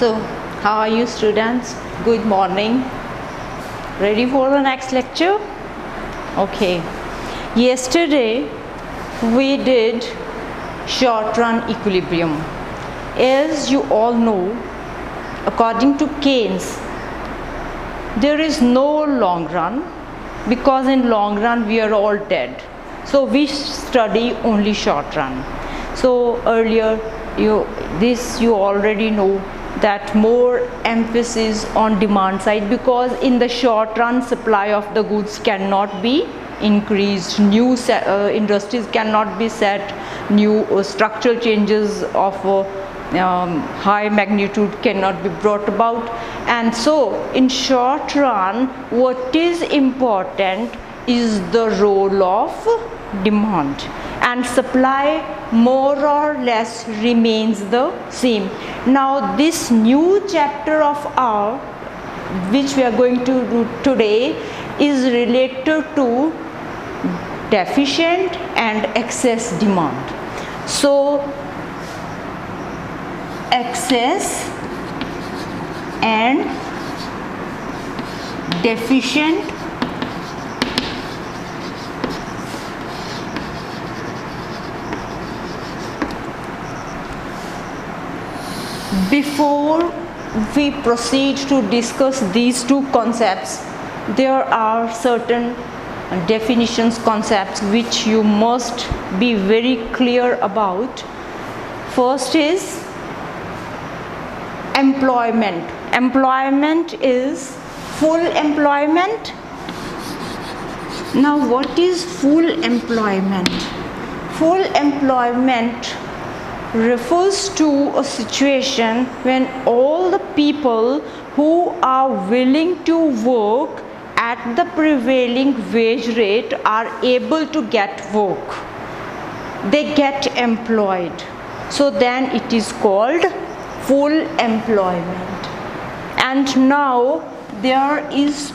So, how are you students? Good morning. Ready for the next lecture? Okay. Yesterday we did short run equilibrium. As you all know, according to Keynes, there is no long run, because in long run we are all dead. So we study only short run. So earlier you already know that more emphasis on demand side, because in the short run supply of the goods cannot be increased, new industries cannot be set, new structural changes of high magnitude cannot be brought about. And so in short run what is important is the role of demand, and supply more or less remains the same. Now this new chapter of our, which we are going to do today, is related to deficient and excess demand. So excess and deficient before we proceed to discuss these two concepts, there are certain definitions, concepts which you must be very clear about. First is employment. Employment is full employment. Now what is full employment? Full employment refers to a situation when all the people who are willing to work at the prevailing wage rate are able to get work. They get employed. So then it is called full employment. And now there is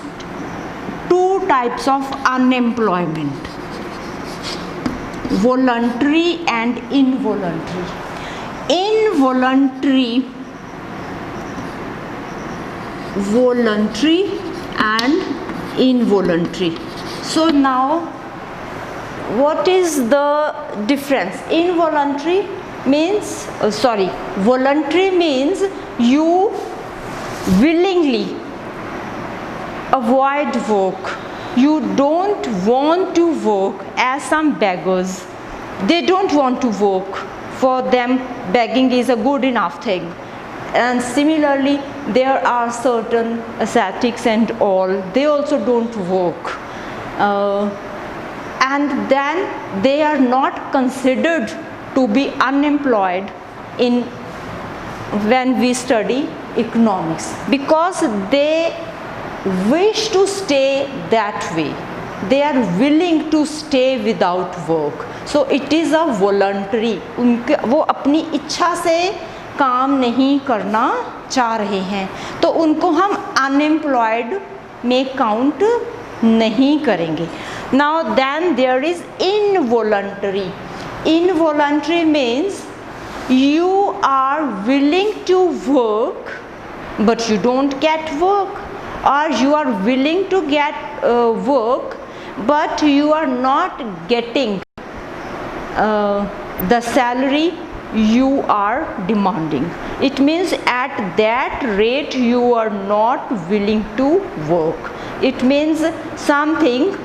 two types of unemployment: voluntary and involuntary. Involuntary, voluntary and involuntary. So now what is the difference? Involuntary means voluntary means you willingly avoid work. You don't want to work, as some beggars. They don't want to work. For them begging is a good enough thing. And similarly there are certain ascetics and all, they also don't work, and then they are not considered to be unemployed in when we study economics, because they wish to stay that way. They are willing to stay without work. So it is a voluntary. वो अपनी इच्छा से काम नहीं करना चाह रहे हैं, तो उनको हम अनएम्प्लॉयड में काउंट नहीं करेंगे. Now then there is involuntary. Involuntary means you are willing to work but you don't get work, or you are willing to get work but you are not getting the salary you are demanding. It means at that rate you are not willing to work. It means something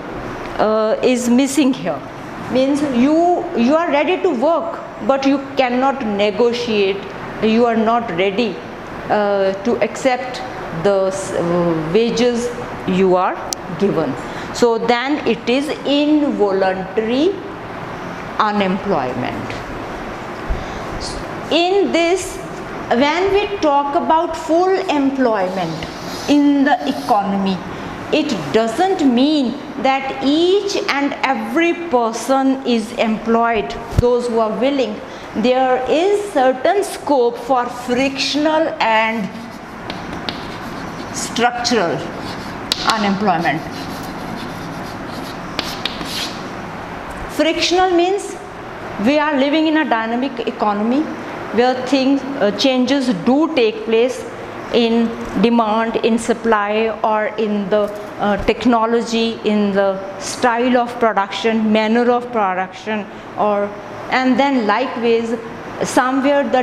is missing here. Means you are ready to work but you cannot negotiate. You are not ready to accept the wages you are given. So then it is involuntary unemployment. In this, when we talk about full employment in the economy, it doesn't mean that each and every person is employed, those who are willing. There is certain scope for frictional and structural unemployment. Frictional means we are living in a dynamic economy where changes do take place in demand, in supply, or in the technology, in the style of production, manner of production, and then likewise somewhere the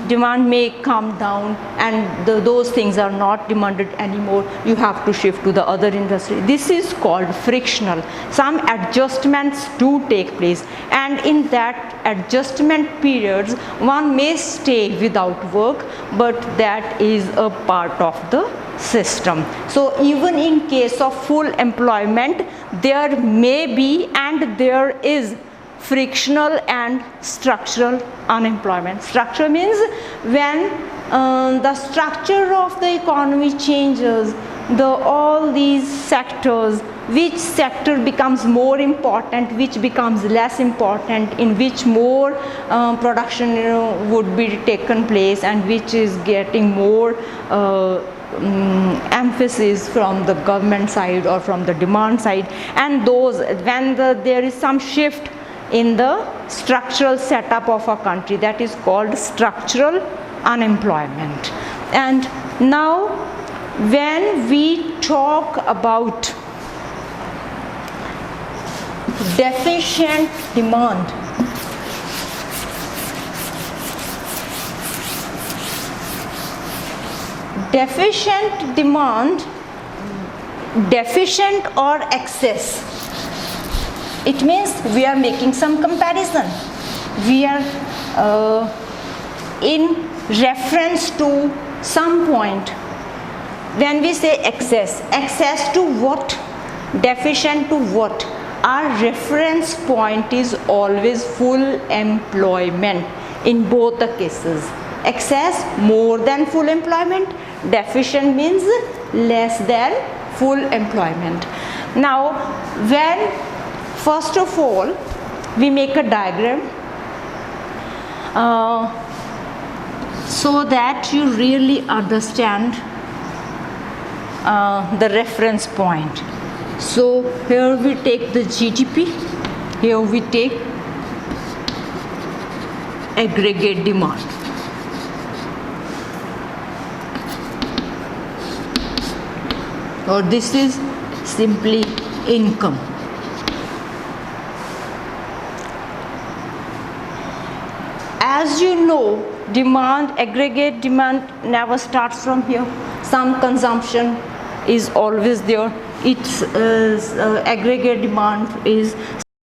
demand may come down, and those things are not demanded anymore. You have to shift to the other industry. This is called frictional. Some adjustments do take place, and in that adjustment periods one may stay without work, but that is a part of the system. So even in case of full employment, there may be and there is frictional and structural unemployment. Structure means when the structure of the economy changes, all these sectors, which sector becomes more important, which becomes less important, in which more production would be taken place, and which is getting more emphasis from the government side or from the demand side, and those when there is some shift in the structural setup of a country, that is called structural unemployment. And now when we talk about deficient demand, deficient demand, deficient or excess, it means we are making some comparison. We are in reference to some point. When we say excess, excess to what? Deficient to what? Our reference point is always full employment in both the cases. Excess more than full employment, deficient means less than full employment. Now when first of all we make a diagram so that you really understand the reference point. So here we take the GDP, here we take aggregate demand. Or this is simply income. As you know, demand, aggregate demand never starts from here. Some consumption is always there. Its aggregate demand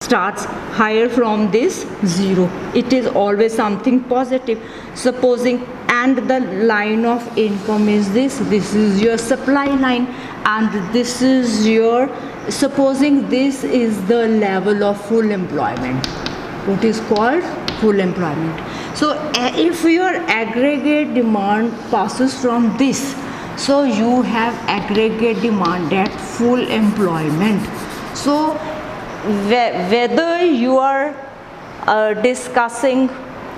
starts higher from this zero. It is always something positive. Supposing, and the line of income is this is your supply line, and this is your, supposing this is the level of full employment, what is called full employment. So if your aggregate demand passes from this, so you have aggregate demand at full employment. So whether you are discussing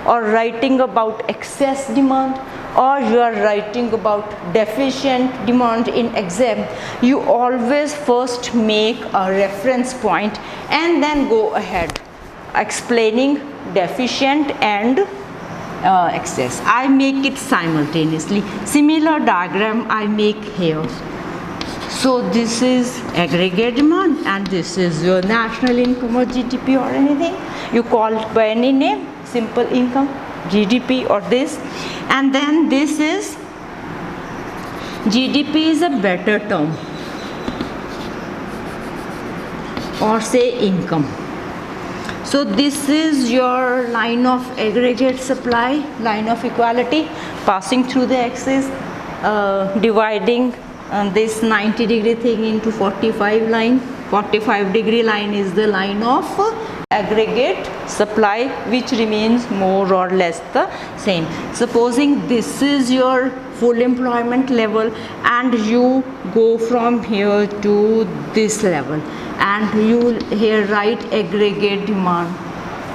or writing about excess demand, or you are writing about deficient demand in exam, you always first make a reference point and then go ahead explaining deficient and excess. I make it simultaneously. Similar diagram I make here. So this is aggregate demand and this is your national income or GDP or anything. You call it by any name, simple income, GDP or this. And then this is, GDP is a better term, or say income. So this is your line of aggregate supply, line of equality, passing through the axis, dividing this 90-degree thing into 45 line. 45-degree line is the line of aggregate supply, which remains more or less the same. Supposing this is your full employment level and you go from here to this level, and you here write aggregate demand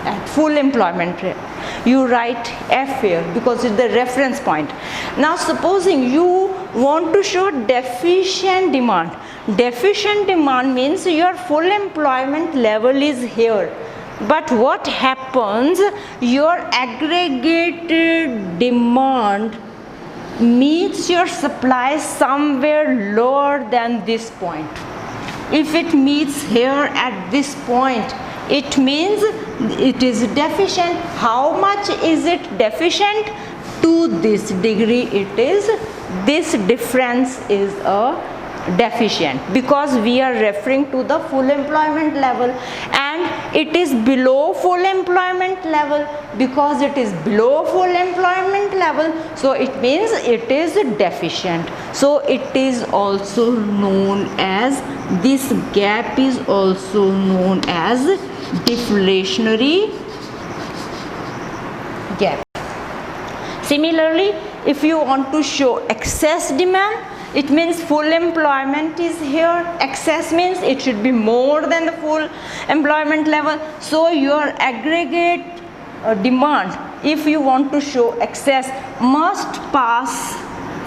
at full employment rate. You write F here because it's the reference point. Now supposing you want to show deficient demand. Deficient demand means your full employment level is here. But what happens, your aggregated demand meets your supply somewhere lower than this point. If it meets here at this point, it means it is deficient. How much is it deficient? To this degree it is. This difference is a deficient, because we are referring to the full employment level, and it is below full employment level. Because it is below full employment level, so it means it is deficient. So it is also known as, this gap is also known as deflationary gap. Similarly, if you want to show excess demand, it means full employment is here. Excess means it should be more than the full employment level. So your aggregate demand, if you want to show excess, must pass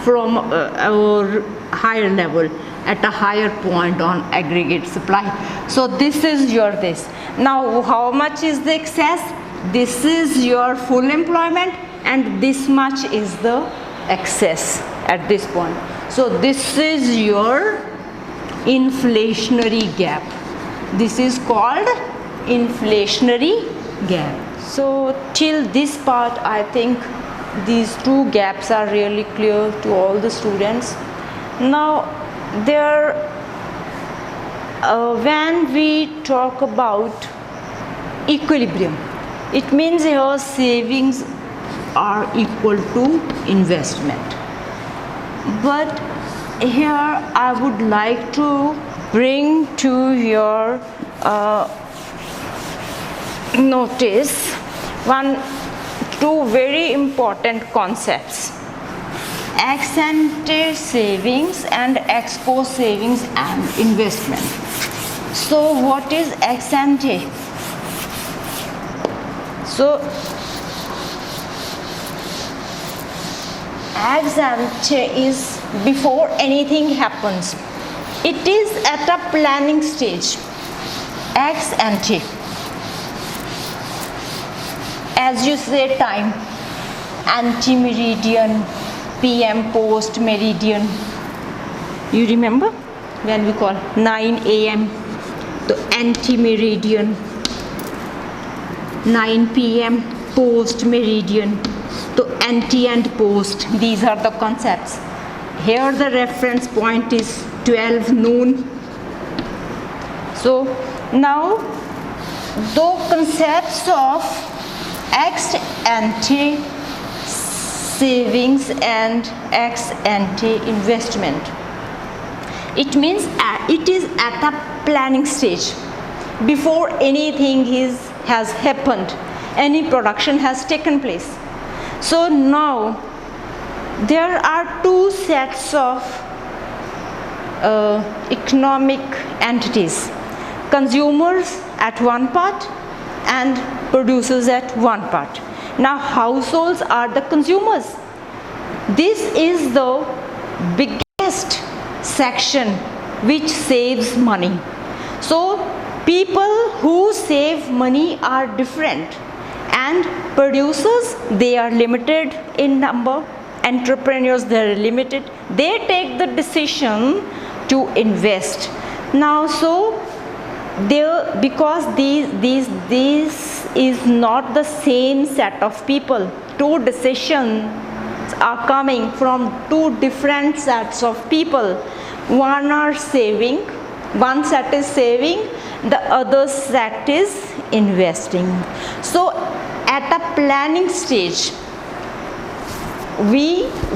from our higher level at a higher point on aggregate supply. So this is your this. Now how much is the excess? This is your full employment, and this much is the excess at this point. So this is your inflationary gap. This is called inflationary gap. So till this part, I think these two gaps are really clear to all the students. Now when we talk about equilibrium, it means your savings are equal to investment. But here I would like to bring to your notice two very important concepts: ex ante savings and ex post savings and investment. So what is ex ante? So ex ante is before anything happens. It is at a planning stage. Ex ante, as you say, time, ante meridian, PM post meridian. You remember when we call 9 a.m. the ante meridian, 9 p.m. post meridian. So ante and post, these are the concepts. Here the reference point is 12 noon. So now the concepts of ex ante savings and ex ante investment. It means it is at a planning stage. Before anything has happened, any production has taken place. So now there are two sets of economic entities: consumers at one part and producers at one part. Now households are the consumers. This is the biggest section which saves money. So people who save money are different, and producers, they are limited in number. Entrepreneurs, they are limited. They take the decision to invest. Now so because this is not the same set of people. Two decisions are coming from two different sets of people. One set is saving, the other set is investing. So at a planning stage,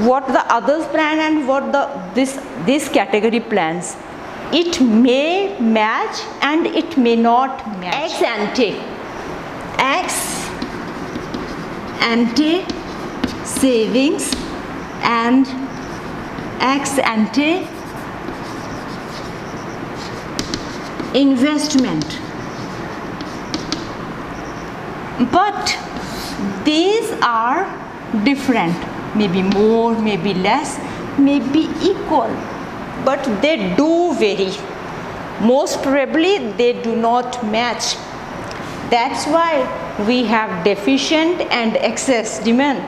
what the others plan and what this category plans, it may match and it may not match. Ex ante savings and ex ante investment. But these are different, maybe more, maybe less, maybe equal, but they do vary. Most probably they do not match. That's why we have deficient and excess demand.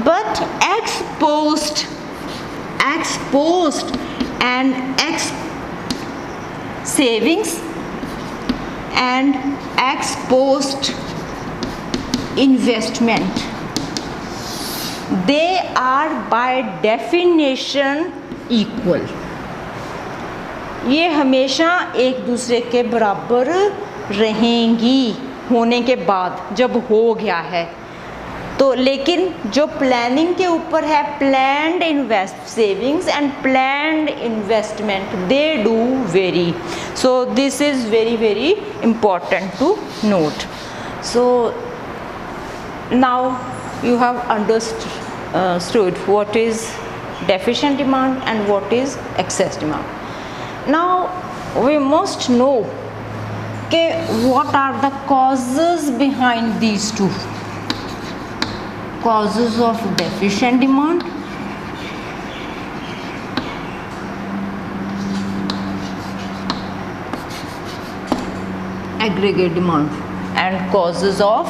But exposed and savings and exposed investment, they are by definition equal. ये हमेशा एक दूसरे के बराबर रहेंगी होने के बाद, जब हो गया है तो। लेकिन जो प्लानिंग के ऊपर है, planned invest savings and planned investment, they do very. So this is very very important to note. So now you have understood what is deficient demand and what is excess demand. Now we must know what are the causes behind these two causes of deficient demand aggregate demand and causes of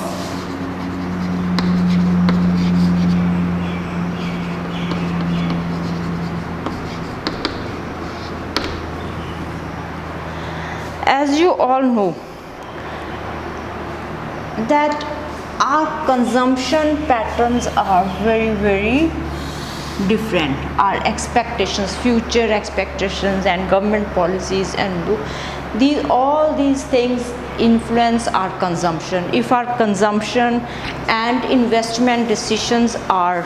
as you all know that our consumption patterns are very very different. Our expectations, future expectations and government policies and all these things influence our consumption. If our consumption and investment decisions are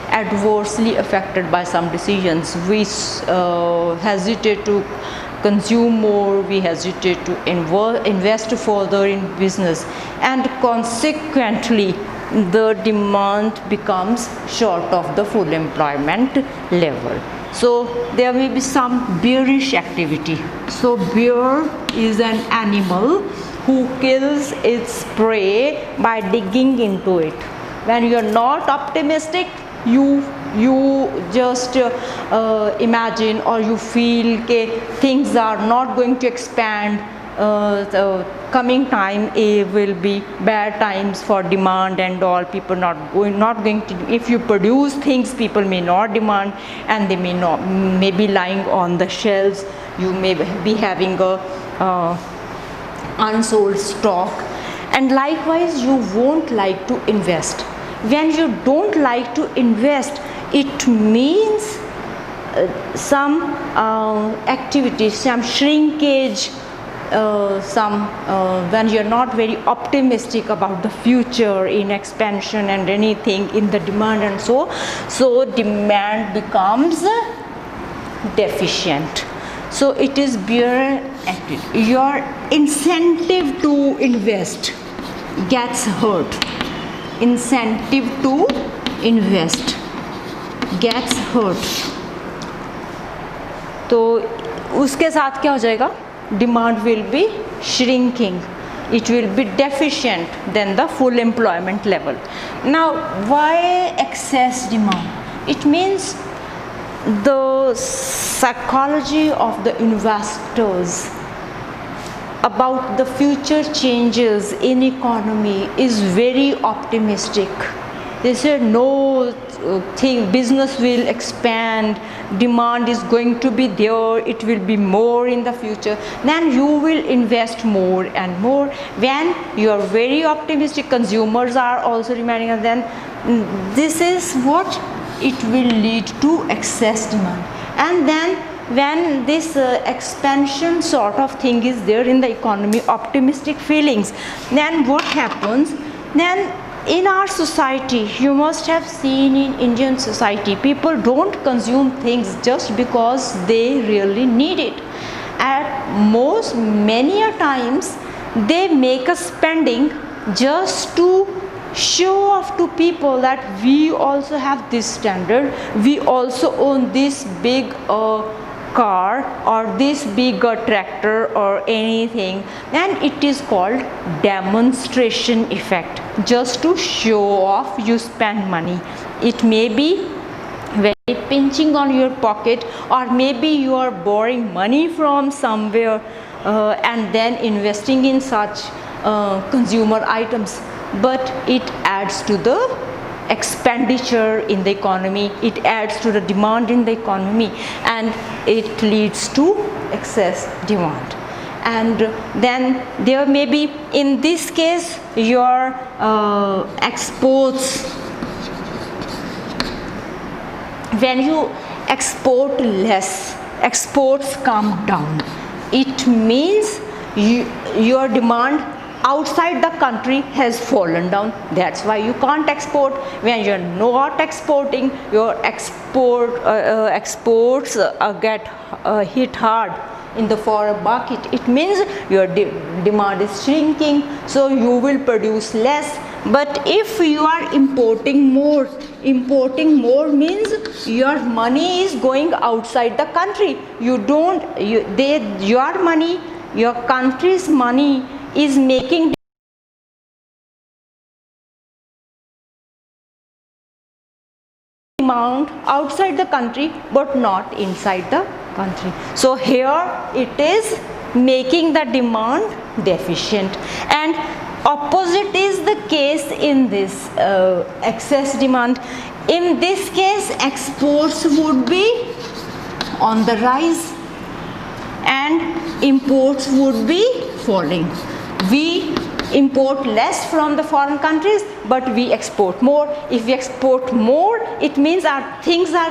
adversely affected by some decisions, we hesitate to consume more, we hesitate to invest further in business, and consequently the demand becomes short of the full employment level. So there may be some bearish activity. So bear is an animal who kills its prey by digging into it. When you are not optimistic, you just imagine or you feel that things are not going to expand, the coming time will be bad times for demand and all. People not going to, if you produce things, people may not demand and they may be lying on the shelves. You may be having a unsold stock, and likewise you won't like to invest. When you don't like to invest, it means some activity, some shrinkage, when you're not very optimistic about the future in expansion and anything in the demand, and so demand becomes deficient. So it is bear active. Your incentive to invest gets hurt. Incentive to invest gets hurt. तो उसके साथ क्या हो जाएगा? Demand will be shrinking. It will be deficient than the full employment level. Now, why excess demand? It means the psychology of the investors about the future changes in economy is very optimistic. They say no business will expand, demand is going to be there, it will be more in the future, then you will invest more and more. When you are very optimistic, consumers are also reminding us, then this is what it will lead to excess demand. And then when this expansion sort of thing is there in the economy, optimistic feelings, then what happens? Then in our society, you must have seen in Indian society, people don't consume things just because they really need it. At many a times, they make a spending just to show off to people that we also have this standard, we also own this big car or this big tractor or anything, and it is called demonstration effect. Just to show off, you spend money. It may be very pinching on your pocket, or maybe you are borrowing money from somewhere and then investing in such consumer items, but it adds to the expenditure in the economy, it adds to the demand in the economy, and it leads to excess demand. And then there may be, in this case, your exports, when you export less, exports come down, it means your demand outside the country has fallen down. That's why you can't export. When you're not exporting, your exports get hit hard in the foreign market. It means your demand is shrinking, so you will produce less. But if you are importing more means your money is going outside the country. Your money, your country's money is making demand outside the country but not inside the country. So here it is making the demand deficient, and opposite is the case in this excess demand. In this case, exports would be on the rise and imports would be falling. We import less from the foreign countries, but we export more. If we export more, it means our things are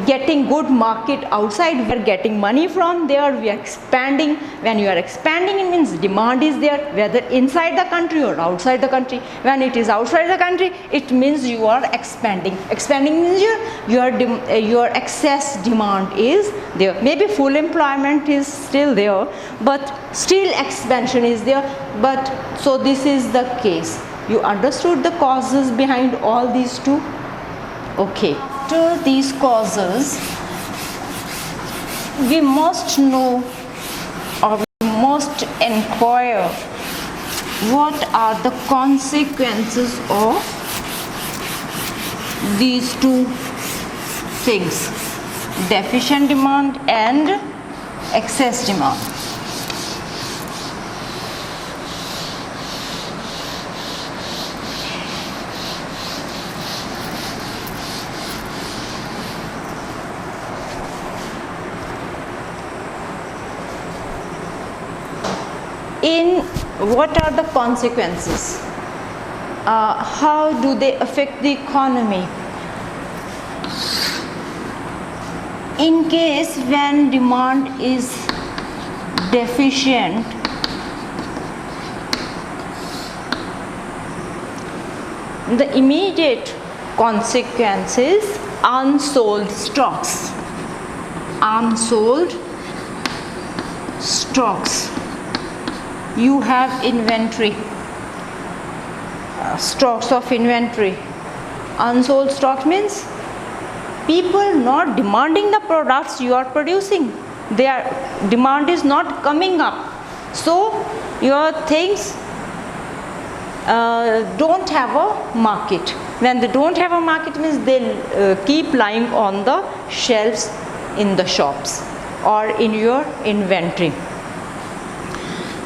getting good market outside. We are getting money from there, we are expanding. When you are expanding, it means demand is there, whether inside the country or outside the country. When it is outside the country, it means you are expanding. Expanding means your excess demand is there. Maybe full employment is still there, but still expansion is there. But so this is the case. You understood the causes behind all these two? Okay. After these causes, we must know, or we must inquire, what are the consequences of these two things, deficient demand and excess demand. What are the consequences? How do they affect the economy? In case when demand is deficient, the immediate consequence is unsold stocks. Unsold stocks. You have inventory, stocks of inventory. Unsold stock means people not demanding the products you are producing. Their demand is not coming up, so your things don't have a market. When they don't have a market means they keep lying on the shelves in the shops or in your inventory.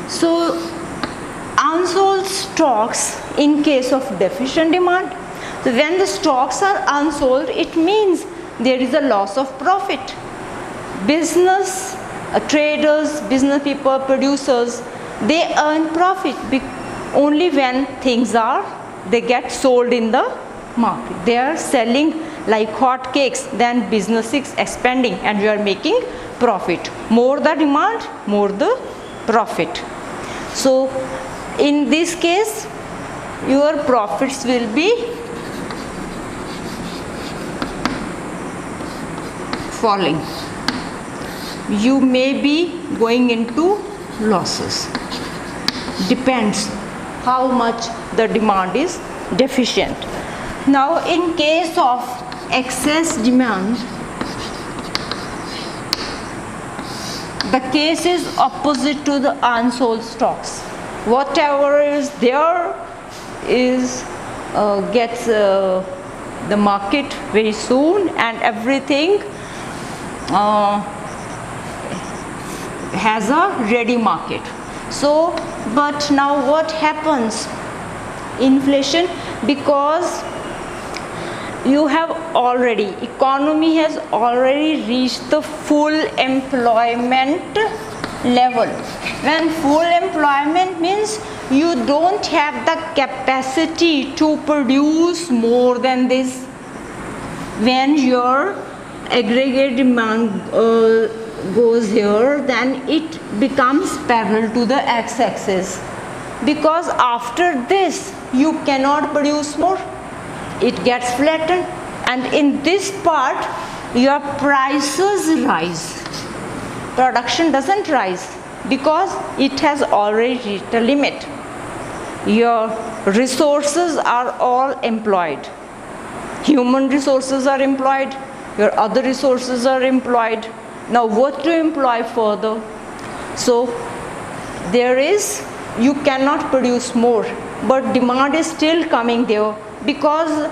So unsold stocks in case of deficient demand. So when the stocks are unsold, it means there is a loss of profit. Business traders, business people, producers, they earn profit only when things they get sold in the market. They are selling like hot cakes, then business is expanding and you are making profit. More the demand, more the profit. So in this case, your profits will be falling. You may be going into losses. Depends how much the demand is deficient. Now in case of excess demand, the case is opposite to the unsold stocks. Whatever is there is gets the market very soon, and everything has a ready market. So, but now what happens? Inflation, because economy has already reached the full employment level. When full employment means you don't have the capacity to produce more than this. When your aggregate demand goes here, then it becomes parallel to the x-axis, because after this you cannot produce more, it gets flattened, and in this part your prices rise, production doesn't rise because it has already reached a limit. Your resources are all employed, human resources are employed, your other resources are employed. Now what to employ further? So you cannot produce more, but demand is still coming there. Because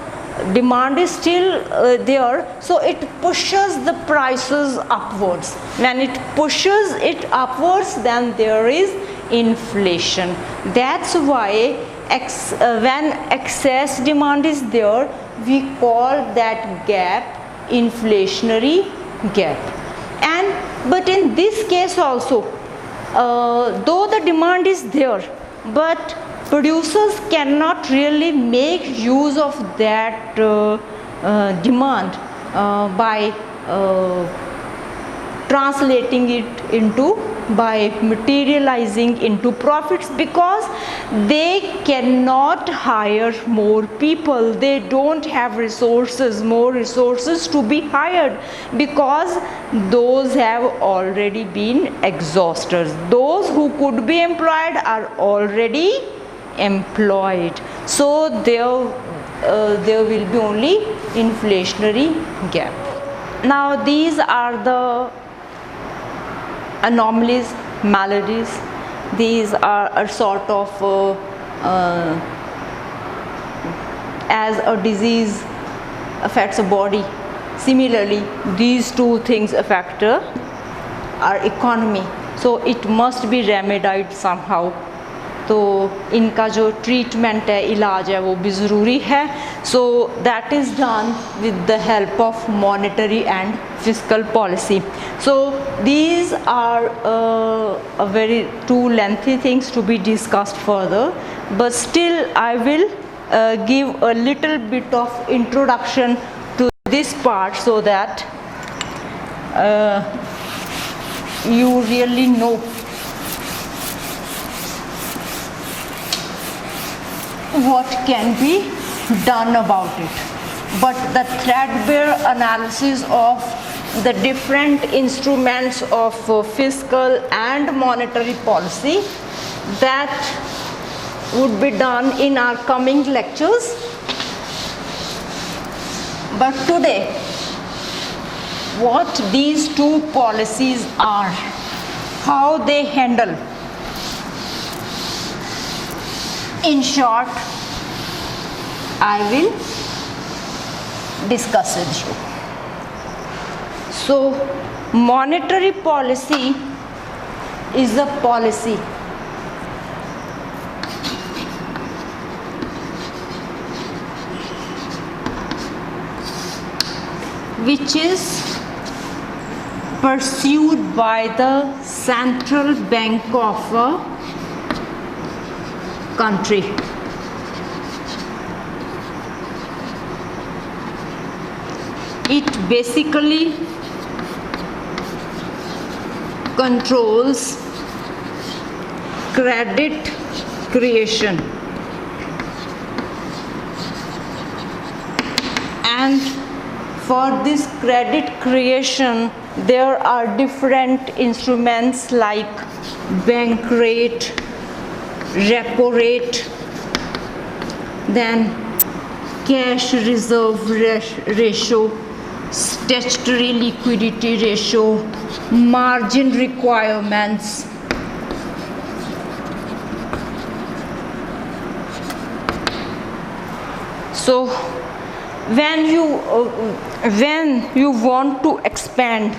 demand is still there, so it pushes the prices upwards. When it pushes it upwards, then there is inflation. That's why when excess demand is there, we call that gap inflationary gap. But in this case also, though the demand is there, but producers cannot really make use of that demand by translating it by materializing into profits, because they cannot hire more people. They don't have more resources to be hired, because those have already been exhausted. Those who could be employed are already employed. So there will be only inflationary gap. Now these are the anomalies, maladies. These are a sort of as a disease affects a body, similarly these two things affect our economy. So it must be remedied somehow. तो इनका जो treatment है, इलाज है, वो भी ज़रूरी है. So that is done with the help of monetary and physical policy. So these are a very too lengthy things to be discussed further, but still I will give a little bit of introduction to this part, so that you really know what can be done about it. But the threadbare analysis of the different instruments of fiscal and monetary policy, that would be done in our coming lectures. But today, what these two policies are, how they handle, in short, I will discuss with you. So, monetary policy is a policy which is pursued by the central bank of a country. It basically controls credit creation, and for this credit creation there are different instruments like bank rate, repo rate, then cash reserve ratio, statutory liquidity ratio, margin requirements. So when you want to expand,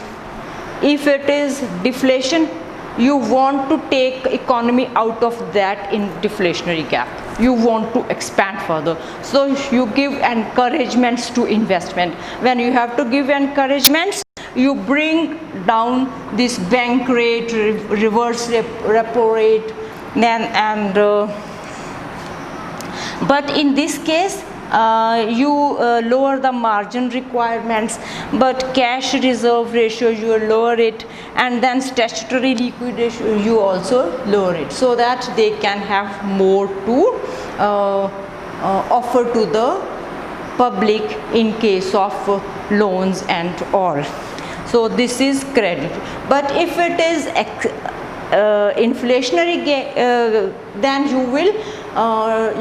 if it is deflation, you want to take economy out of that in deflationary gap. You want to expand further, so you give encouragements to investment. When you have to give encouragements, you bring down this bank rate, reverse repo rate, but in this case you lower the margin requirements, but cash reserve ratio you lower it, and then statutory liquidation you also lower it, so that they can have more to offer to the public in case of loans and all. So this is credit. But if it is inflationary, then you will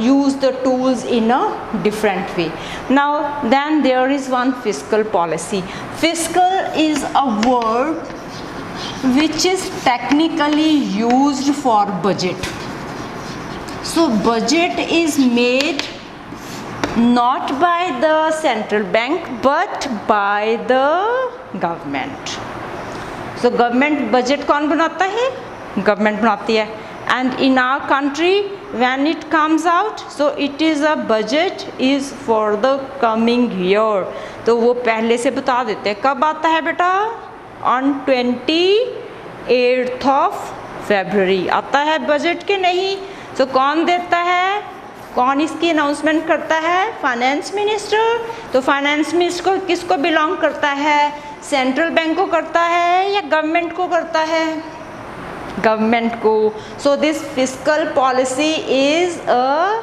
use the tools in a different way. Now then there is one fiscal policy. Fiscal is a word which is technically used for budget. So budget is made not by the central bank but by the government. So government budget कौन बनाता है? Government बनाती है. And in our country, when it comes out, so it is a budget is for the coming year. तो वो पहले से बता देते हैं कब आता है बेटा? On 28th of February आता है बजट के नहीं? So कौन देता है? कौन इसकी अनाउंसमेंट करता है? Finance minister. तो फाइनेंस मिनिस्टर किसको बिलोंग करता है? सेंट्रल बैंक को करता है या गवर्नमेंट को करता है? गवर्नमेंट को. So this fiscal policy is a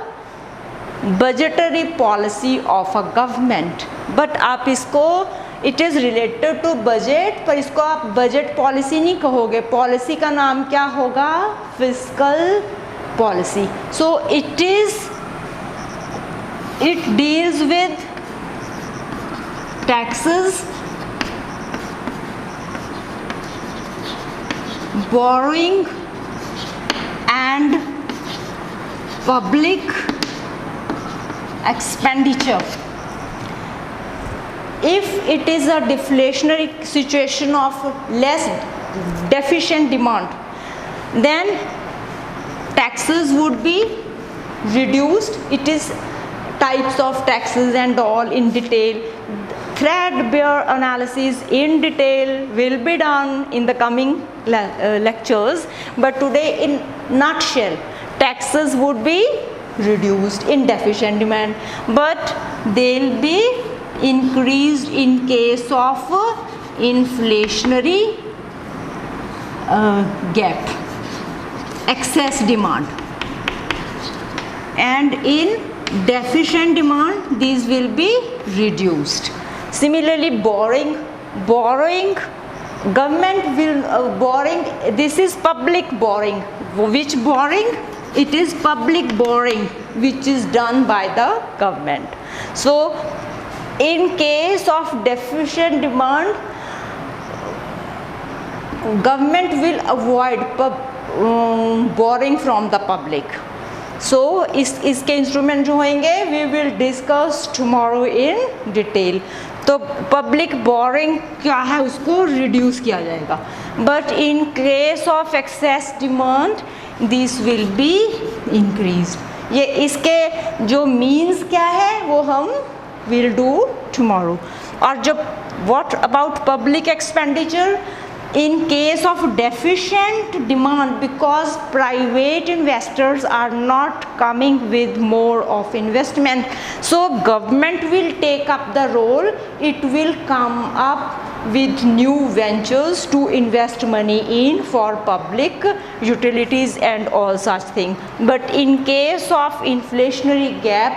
budgetary policy of a government. But आप इसको it is related to budget, पर इसको आप बजट पॉलिसी नहीं कहोगे. पॉलिसी का नाम क्या होगा? Fiscal policy. So it deals with taxes, borrowing and public expenditure. If it is a deflationary situation of less deficient demand, then taxes would be reduced. It is types of taxes and all in detail. Threadbare analysis in detail will be done in the coming lectures, but today in nutshell, taxes would be reduced in deficient demand, but they'll be increased in case of inflationary gap, excess demand, and in deficient demand these will be reduced. Similarly, borrowing, government will borrowing, this is public borrowing. Which borrowing? It is public borrowing which is done by the government. So in case of deficient demand, government will avoid borrowing from the public. So इसके instrument जो होंगे we will discuss tomorrow in detail. तो public boring क्या है, उसको reduce किया जाएगा. But in case of excess demand this will be increase. ये इसके जो मीन्स क्या है वो हम विल डू टुमारो. और जब what about public expenditure? In case of deficient demand, because private investors are not coming with more of investment, so government will take up the role. It will come up with new ventures to invest money in for public utilities and all such things. But in case of inflationary gap,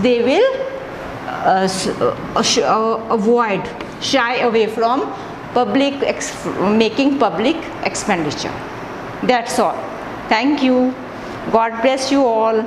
they will shy away from making public expenditure. That's all. Thank you. God bless you all.